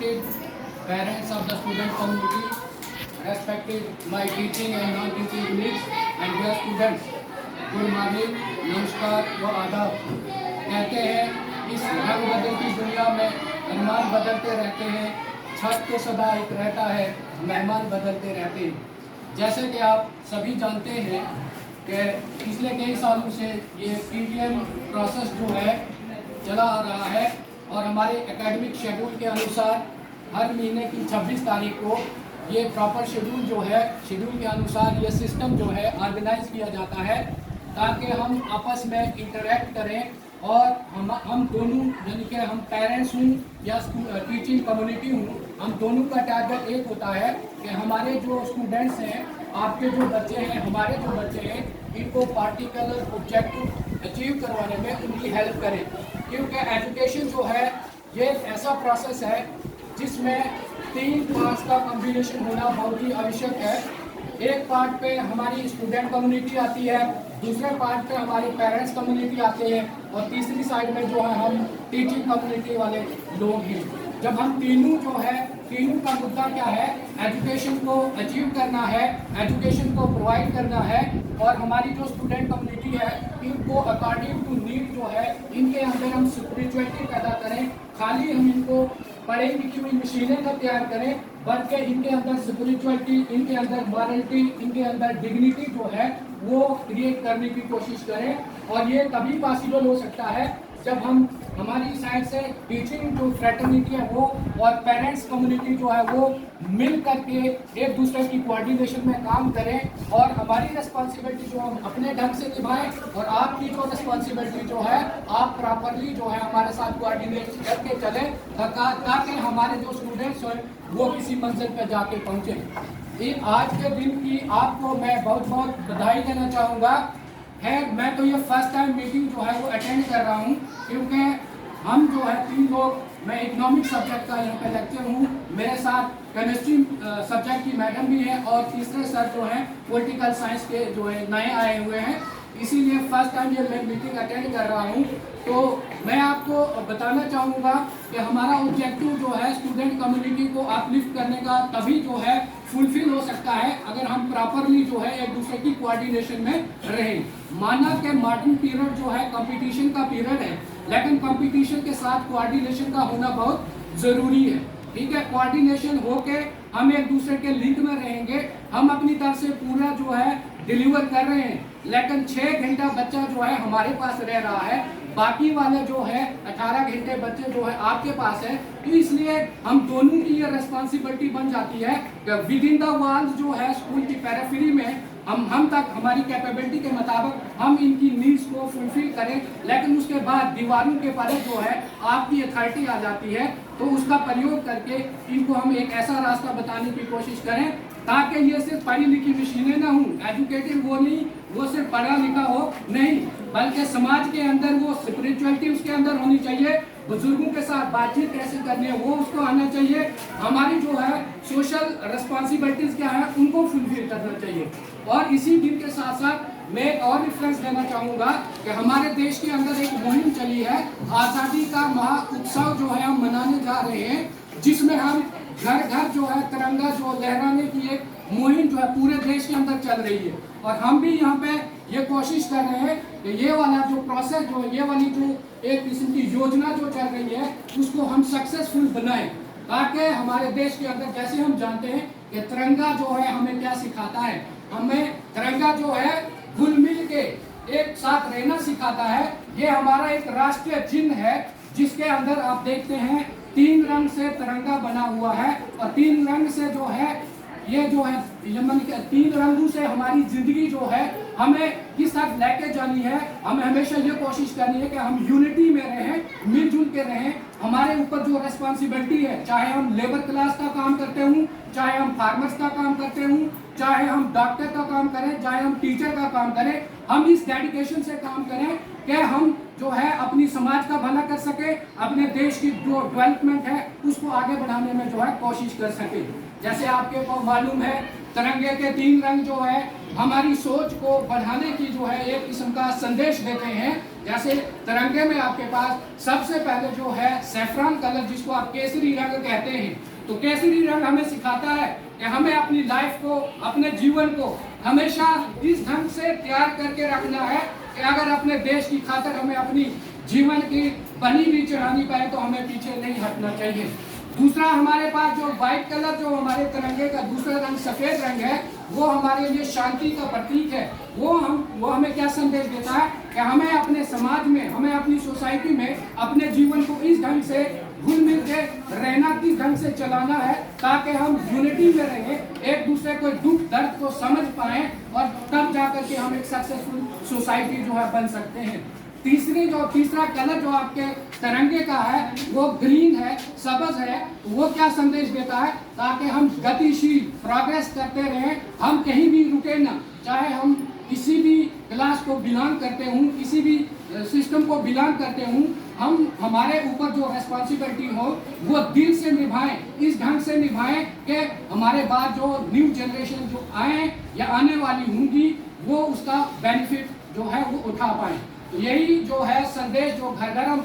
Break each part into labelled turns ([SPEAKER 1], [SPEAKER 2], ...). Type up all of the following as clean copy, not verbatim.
[SPEAKER 1] respected parents of the student community, respected my teaching and non-teaching colleagues and dear students, good morning, नमस्कार व आदाब। कहते हैं इस रंग बदलती दुनिया में अरमान बदलते रहते हैं, छत तो सदा एक रहता है, मेहमान बदलते रहते हैं। जैसे कि आप सभी जानते हैं कि पिछले कई सालों से ये PTM प्रोसेस जो है चला आ रहा है और हमारे एकेडमिक शेड्यूल के अनुसार हर महीने की 26 तारीख को ये प्रॉपर शेड्यूल जो है, शेड्यूल के अनुसार ये सिस्टम जो है ऑर्गेनाइज किया जाता है ताकि हम आपस में इंटरेक्ट करें और हम दोनों यानी कि हम पेरेंट्स हूँ या टीचिंग कम्युनिटी हूँ, हम दोनों का टारगेट एक होता है कि हमारे जो स्टूडेंट्स हैं, आपके जो बच्चे हैं, हमारे जो बच्चे हैं, इनको पार्टिकुलर ऑब्जेक्टिव अचीव करवाने में उनकी हेल्प करें। क्योंकि एजुकेशन जो है ये ऐसा प्रोसेस है जिसमें 3 पार्ट्स का कॉम्बिनेशन होना बहुत ही आवश्यक है। एक पार्ट पे हमारी स्टूडेंट कम्युनिटी आती है, दूसरे पार्ट पे हमारी पेरेंट्स कम्युनिटी आते हैं और तीसरी साइड में जो है हम टीचिंग कम्युनिटी वाले लोग हैं। जब हम तीनों जो है, तीनों का मुद्दा क्या है, एजुकेशन को अचीव करना है, एजुकेशन को प्रोवाइड करना है और हमारी जो स्टूडेंट कम्युनिटी है इनको अकॉर्डिंग टू नीड जो है इनके अंदर हम स्पिरिचुअलिटी पैदा करें। खाली हम इनको पढ़े लिखी हुई मशीनें का तैयार करें, बल्कि इनके अंदर स्पिरिचुअलिटी, इनके अंदर मॉरलिटी, इनके अंदर डिग्निटी जो है वो क्रिएट करने की कोशिश करें। और ये तभी पॉसिबल हो सकता है जब हम हमारी साइड से टीचिंग जो फ्रेटर्निटी है वो और पेरेंट्स कम्युनिटी जो है वो मिल करके एक दूसरे की कोऑर्डिनेशन में काम करें और हमारी रिस्पॉन्सिबिलिटी जो हम अपने ढंग से निभाएं और आपकी जो रिस्पॉन्सिबिलिटी जो है आप प्रॉपरली जो है हमारे साथ कोऑर्डिनेट करके चलें ताकि हमारे जो स्टूडेंट्स हैं वो किसी मंजिल पर जाके पहुँचें। आज के दिन की आपको मैं बहुत बहुत बधाई देना चाहूँगा। मैं तो ये फर्स्ट टाइम मीटिंग जो है वो अटेंड कर रहा हूँ क्योंकि हम जो है 3 लोग, मैं इकोनॉमिक सब्जेक्ट का यहाँ पे लेक्चर हूँ, मेरे साथ केमिस्ट्री सब्जेक्ट की मैडम भी है और तीसरे सर जो हैं पॉलिटिकल साइंस के जो है नए आए हुए हैं, इसीलिए फर्स्ट टाइम ये मैं मीटिंग अटेंड कर रहा हूँ। तो मैं आपको बताना चाहूँगा कि हमारा ऑब्जेक्टिव जो है स्टूडेंट कम्युनिटी को अपलिफ्ट करने का तभी जो है फुलफिल हो सकता है अगर हम प्रॉपरली जो है एक दूसरे की कोऑर्डिनेशन में रहें। माना कि मॉडर्न पीरियड जो है कंपटीशन का पीरियड है, लेकिन कंपटीशन के साथ कोऑर्डिनेशन का होना बहुत ज़रूरी है। ठीक है, कोऑर्डिनेशन होके हम एक दूसरे के लिंक में रहेंगे, हम अपनी तरफ से पूरा जो है डिलीवर कर रहे हैं, लेकिन 6 घंटा बच्चा जो है हमारे पास रह रहा है, बाकी वाले जो है 18 घंटे बच्चे जो है आपके पास है। तो इसलिए हम दोनों की ये रिस्पॉन्सिबिलिटी बन जाती है कि विद इन द वॉल्स जो है स्कूल की पेरिफेरी में हम तक हमारी कैपेबिलिटी के मुताबिक हम इनकी नीड्स को फुलफिल करें, लेकिन उसके बाद दीवारों के परे जो है आपकी अथॉरिटी आ जाती है, तो उसका प्रयोग करके इनको हम एक ऐसा रास्ता बताने की कोशिश करें ताकि ये सिर्फ पढ़ी लिखी मशीनें ना हों, एजुकेटेड वो नहीं, वो सिर्फ पढ़ा लिखा हो नहीं, बल्कि समाज के अंदर वो स्पिरिचुअलिटी उसके अंदर होनी चाहिए, बुजुर्गों के साथ बातचीत कैसे करनी है वो उसको आना चाहिए, हमारी जो है सोशल रिस्पॉन्सिबिलिटीज क्या है उनको फुलफिल करना चाहिए। और इसी दिन के साथ साथ मैं एक और रेफरेंस देना चाहूँगा कि हमारे देश के अंदर एक मुहिम चली है, आज़ादी का महा उत्सव जो है हम मनाने जा रहे हैं, जिसमें हम घर घर जो है तिरंगा जो लहराने की एक मुहिम जो है पूरे देश के अंदर चल रही है। और हम भी यहाँ पे ये कोशिश कर रहे हैं कि ये वाला जो प्रोसेस जो ये वाली जो एक किस्म की योजना जो चल रही है उसको हम सक्सेसफुल बनाएं, ताकि हमारे देश के अंदर, जैसे हम जानते हैं कि तिरंगा जो है हमें क्या सिखाता है, हमें तिरंगा जो है घुल मिल के एक साथ रहना सिखाता है। ये हमारा एक राष्ट्रीय चिन्ह है जिसके अंदर आप देखते हैं 3 रंग से तिरंगा बना हुआ है और 3 रंग से जो है ये जो है 3 रंगों से हमारी जिंदगी जो है हमें किस तरह लेके जानी है। हमें हमेशा ये कोशिश करनी है कि हम यूनिटी में रहें, मिलजुल के रहें। हमारे ऊपर जो रिस्पॉन्सिबिलिटी है, चाहे हम लेबर क्लास का काम करते हूँ, चाहे हम फार्मर्स का काम करते हूँ, चाहे हम डॉक्टर का काम करें, चाहे हम टीचर का काम करें, हम इस डेडिकेशन से काम करें कि हम जो है अपनी समाज का भला कर सके, अपने देश की जो डेवलपमेंट है उसको आगे बढ़ाने में जो है कोशिश कर सके। जैसे आपके को मालूम है तिरंगे के 3 रंग जो है हमारी सोच को बढ़ाने की जो है एक किस्म का संदेश देते हैं। जैसे तिरंगे में आपके पास सबसे पहले जो है सैफरान कलर, जिसको आप केसरी रंग कहते हैं, तो केसरी रंग हमें सिखाता है कि हमें अपनी लाइफ को, अपने जीवन को हमेशा इस ढंग से तैयार करके रखना है कि अगर अपने देश की खातिर हमें अपनी जीवन की बनी भी चढ़ानी पाए तो हमें पीछे नहीं हटना चाहिए। दूसरा हमारे पास जो व्हाइट कलर, जो हमारे तिरंगे का दूसरा रंग सफेद रंग है, वो हमारे लिए शांति का प्रतीक है। वो हमें क्या संदेश देता है कि हमें अपने समाज में, हमें अपनी सोसाइटी में अपने जीवन को इस ढंग से घुल मिल के रहना, किस ढंग से चलाना है ताकि हम यूनिटी में रहें, एक दूसरे को दुख दर्द को समझ पाएं और तब जाकर के हम एक सक्सेसफुल सोसाइटी जो है बन सकते हैं। तीसरा कलर जो आपके तिरंगे का है वो ग्रीन है, सबज है। वो क्या संदेश देता है ताकि हम गतिशील प्रोग्रेस करते रहें, हम कहीं भी रुके ना, चाहे हम किसी भी क्लास को बिलोंग करते हूँ, किसी भी सिस्टम को बिलोंग करते हूँ, हम हमारे ऊपर जो रिस्पॉन्सिबिलिटी हो वो दिल से निभाएं, इस ढंग से निभाएं कि हमारे बाद जो न्यू जनरेशन जो आए या आने वाली होंगी वो उसका बेनिफिट जो है वो उठा पाए। तो यही जो है संदेश जो घर घर हम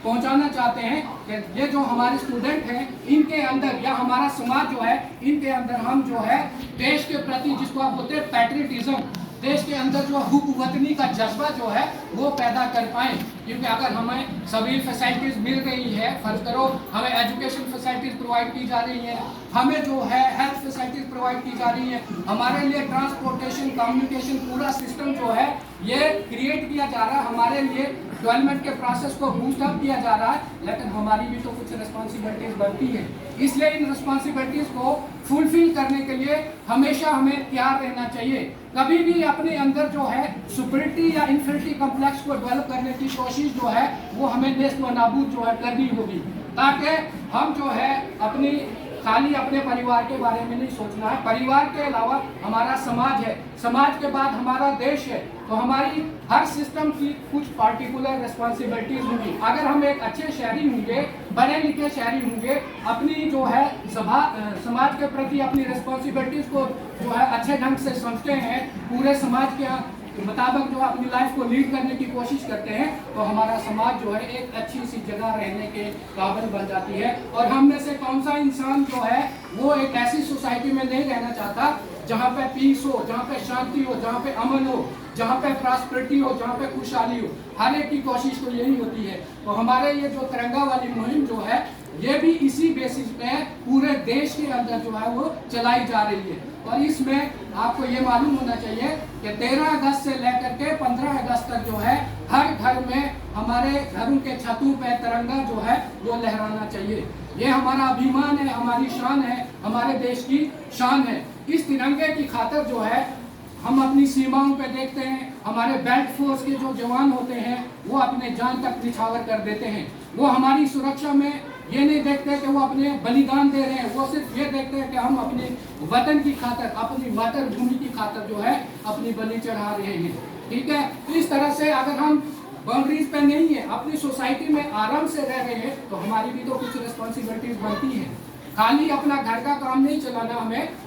[SPEAKER 1] पहुंचाना चाहते हैं कि ये जो हमारे स्टूडेंट हैं इनके अंदर, या हमारा समाज जो है इनके अंदर हम जो है देश के प्रति, जिसको आप बोलते हैं पैट्रियटिज्म, देश के अंदर जो हुब वतनी का जज्बा जो है वो पैदा कर पाए। क्योंकि अगर हमें सभी फैसिलिटीज मिल रही है, फर्ज करो हमें एजुकेशन फैसिलिटीज प्रोवाइड की जा रही है, हमें जो है हेल्थ फैसिलिटीज प्रोवाइड की जा रही है, हमारे लिए ट्रांसपोर्टेशन, कम्युनिकेशन पूरा सिस्टम जो है ये क्रिएट किया जा रहा है, हमारे लिए डेवलपमेंट के प्रोसेस को बूस्ट अप किया जा रहा है, लेकिन हमारी भी तो कुछ रिस्पॉन्सिबिलिटीज बनती है। इसलिए इन रिस्पॉन्सिबिलिटीज को फुलफिल करने के लिए हमेशा हमें तैयार रहना चाहिए। कभी भी अपने अंदर जो है सुपरिटी या इंफिनिटी कॉम्प्लेक्स को डेवलप करने की कोशिश जो है वो हमें नेस्त व नाबूद जो है करनी होगी, ताकि हम जो है अपनी खाली अपने परिवार के बारे में नहीं सोचना है, परिवार के अलावा हमारा समाज है, समाज के बाद हमारा देश है, तो हमारी हर सिस्टम की कुछ पार्टिकुलर रिस्पॉन्सिबिलिटीज होंगी। अगर हम एक अच्छे शहरी होंगे, पढ़े लिखे शहरी होंगे, अपनी जो है समाज के प्रति अपनी रिस्पॉन्सिबिलिटीज को जो है अच्छे ढंग से समझते हैं, पूरे समाज के मुताबिक जो है अपनी लाइफ को लीड करने की कोशिश करते हैं, तो हमारा समाज जो है एक अच्छी सी जगह रहने के काबिल बन जाती है। और हम में से कौन सा इंसान जो है वो एक ऐसी सोसाइटी में नहीं रहना चाहता जहाँ पे पीस हो, जहाँ पे शांति हो, जहाँ पे अमन हो, जहाँ पे प्रॉस्पेरिटी हो, जहाँ पे खुशहाली हो। हर एक की कोशिश तो यही होती है। तो हमारे ये जो तिरंगा वाली मुहिम जो है ये भी इसी बेसिस पे पूरे देश के अंदर जो है वो चलाई जा रही है। और इसमें आपको ये मालूम होना चाहिए कि 13 अगस्त से लेकर के 15 अगस्त तक जो है हर घर में हमारे घरों के छतों पे तिरंगा जो है वो लहराना चाहिए। ये हमारा अभिमान है, हमारी शान है, हमारे देश की शान है। इस तिरंगे की खातिर जो है हम अपनी सीमाओं पे देखते हैं, हमारे बेल्ट फोर्स के जो जवान होते हैं वो अपने जान तक निछावर कर देते हैं। वो हमारी सुरक्षा में ये नहीं देखते कि वो अपने बलिदान दे रहे हैं, वो सिर्फ ये देखते हैं कि हम अपने वतन की खातिर, अपनी मातृभूमि की खातिर जो है अपनी बलि चढ़ा रहे हैं। ठीक है, तो इस तरह से अगर हम बाउंड्रीज पे नहीं है, अपनी सोसाइटी में आराम से रह रहे हैं, तो हमारी भी तो कुछ रिस्पॉन्सिबिलिटीज बनती है। खाली अपना घर का काम नहीं चलाना,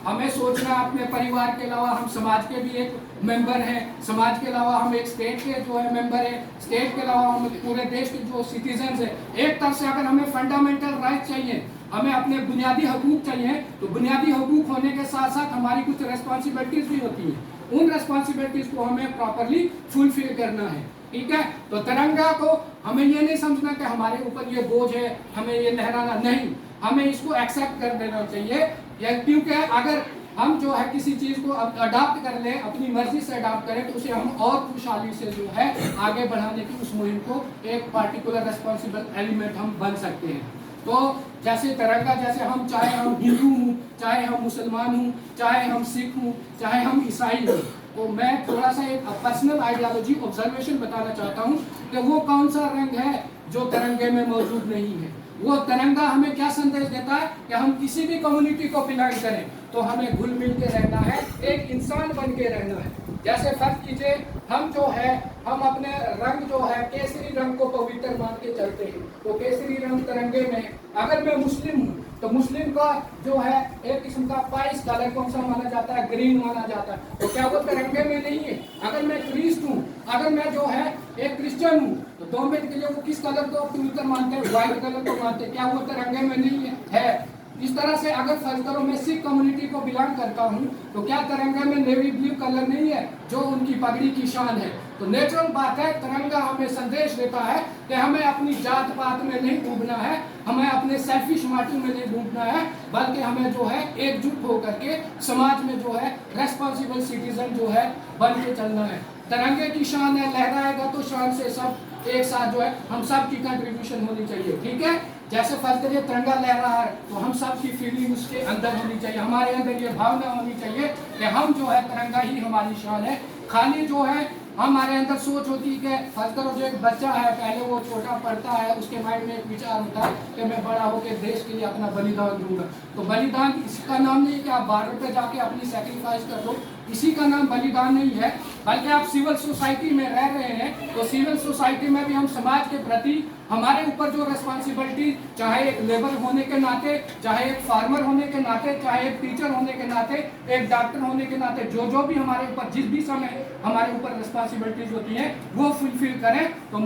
[SPEAKER 1] हमें सोचना अपने परिवार के अलावा हम समाज के भी एक मेंबर हैं, समाज के अलावा हम एक स्टेट के जो है मेंबर हैं, स्टेट के अलावा हम पूरे देश के जो सिटीजन्स हैं। एक तरफ से अगर हमें फंडामेंटल राइट चाहिए, हमें अपने बुनियादी हकूक चाहिए, तो बुनियादी हकूक होने के साथ साथ हमारी कुछ रिस्पॉन्सिबिलिटीज भी होती हैं। उन रिस्पॉन्सिबिलिटीज को हमें प्रॉपरली फुलफिल करना है। ठीक है, तो तिरंगा को हमें ये नहीं समझना कि हमारे ऊपर ये बोझ है, हमें ये लहराना नहीं, हमें इसको एक्सेप्ट कर देना चाहिए। क्योंकि अगर हम जो है किसी चीज को अडॉप्ट कर लें, अपनी मर्जी से अडॉप्ट करें, तो उसे हम और खुशहाली से जो है आगे बढ़ाने की उस मुहिम को एक पार्टिकुलर रिस्पॉन्सिबल एलिमेंट हम बन सकते हैं। तो जैसे तिरंगा, जैसे हम चाहे हम हिंदू हूँ, चाहे हम मुसलमान हूँ, चाहे हम सिख हूँ, चाहे हम ईसाई हूँ, तो मैं थोड़ा सा एक पर्सनल आइडियोलॉजी ऑब्जर्वेशन बताना चाहता हूँ कि वो कौन सा रंग है जो तिरंगे में मौजूद नहीं है। वो तिरंगा हमें क्या संदेश देता है कि हम किसी भी कम्युनिटी को बिलोंग करें, तो हमें घुल मिल के रहना है, एक इंसान बन के रहना है। जैसे फर्ज कीजिए हम जो है हम अपने रंग जो है केसरी रंग को पवित्र मान के चलते हैं, तो केसरी रंग तिरंगे में, अगर मैं मुस्लिम हूँ तो मुस्लिम का जो है एक किस्म का पाइस कलर कौन सा माना जाता है, ग्रीन माना जाता है, तो क्या वो तिरंगे में नहीं है? अगर मैं क्रिस्ट हूँ, अगर मैं जो है एक क्रिश्चियन हूँ, तो दो मिनट के लिए वो किस कलर को पवित्र मानते हैं? व्हाइट कलर को मानते हैं, क्या वो तिरंगे में नहीं है? इस तरह से अगर फर्ज करो मैं सिख कम्युनिटी को बिलोंग करता हूँ, तो क्या तिरंगा में नेवी ब्लू कलर नहीं है जो उनकी पगड़ी की शान है? तो नेचुरल बात है, तिरंगा हमें संदेश देता है कि हमें अपनी जात पात में नहीं डूबना है, हमें अपने सेल्फिश माटी में नहीं डूबना है, बल्कि हमें जो है एकजुट होकर के समाज में जो है रेस्पॉन्सिबल सिटीजन जो है बन के चलना है। तिरंगे की शान है, लहराएगा तो शान से सब एक साथ जो है हम सब की कंट्रीब्यूशन होनी चाहिए, ठीक है। जैसे फर्ज करिए तिरंगा लहरा है तो हम सब की फीलिंग उसके अंदर होनी चाहिए, हमारे अंदर ये भावना होनी चाहिए कि हम जो है तिरंगा ही हमारी शान है। खाली जो है हमारे अंदर सोच होती है कि फर्ज करो जो एक बच्चा है पहले वो छोटा पढ़ता है, उसके माइंड में एक विचार होता है कि मैं बड़ा होकर देश के लिए अपना बलिदान दूंगा, तो बलिदान इसका नाम नहीं कि आप बॉर्डर पे जाके अपनी सेक्रीफाइस कर दो, इसी का नाम बलिदान नहीं है, बल्कि आप सिविल सोसाइटी में रह रहे हैं, तो सिविल सोसाइटी में भी हम समाज के प्रति हमारे ऊपर जो रिस्पॉन्सिबिलिटी, चाहे एक लेबर होने के नाते, चाहे एक फार्मर होने के नाते, चाहे एक टीचर होने के नाते, एक डॉक्टर होने के नाते, जो जो भी हमारे ऊपर जिस भी समय हमारे ऊपर रिस्पॉन्सिबिलिटीज होती है वो फुलफिल करें, तो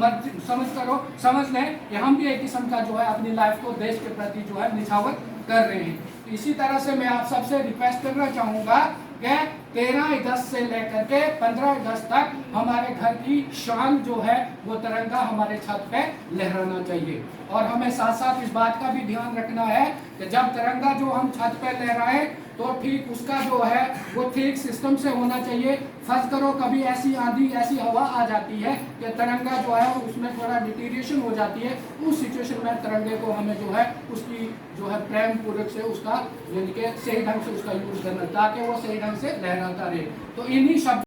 [SPEAKER 1] समझ लें कि हम भी एक किस्म का जो है अपनी लाइफ को देश के प्रति जो है निछावर कर रहे हैं। इसी तरह से मैं आप सबसे रिक्वेस्ट करना चाहूँगा कि 13 अगस्त से लेकर के 15 अगस्त तक हमारे घर की शान जो है वो तिरंगा हमारे छत पे लहराना चाहिए। और हमें साथ साथ इस बात का भी ध्यान रखना है कि जब तिरंगा जो हम छत पे लहराए तो ठीक उसका जो है वो ठीक सिस्टम से होना चाहिए। फर्ज करो कभी ऐसी आंधी ऐसी हवा आ जाती है कि तिरंगा जो है उसमें थोड़ा डिटीरिएशन हो जाती है, उस सिचुएशन में तिरंगे को हमें जो है उसकी जो है प्रेम पूर्वक से उसका यानी कि सही ढंग से उसका यूज करना ताकि वो सही ढंग से लहराता रहे। तो इन्हीं शब्द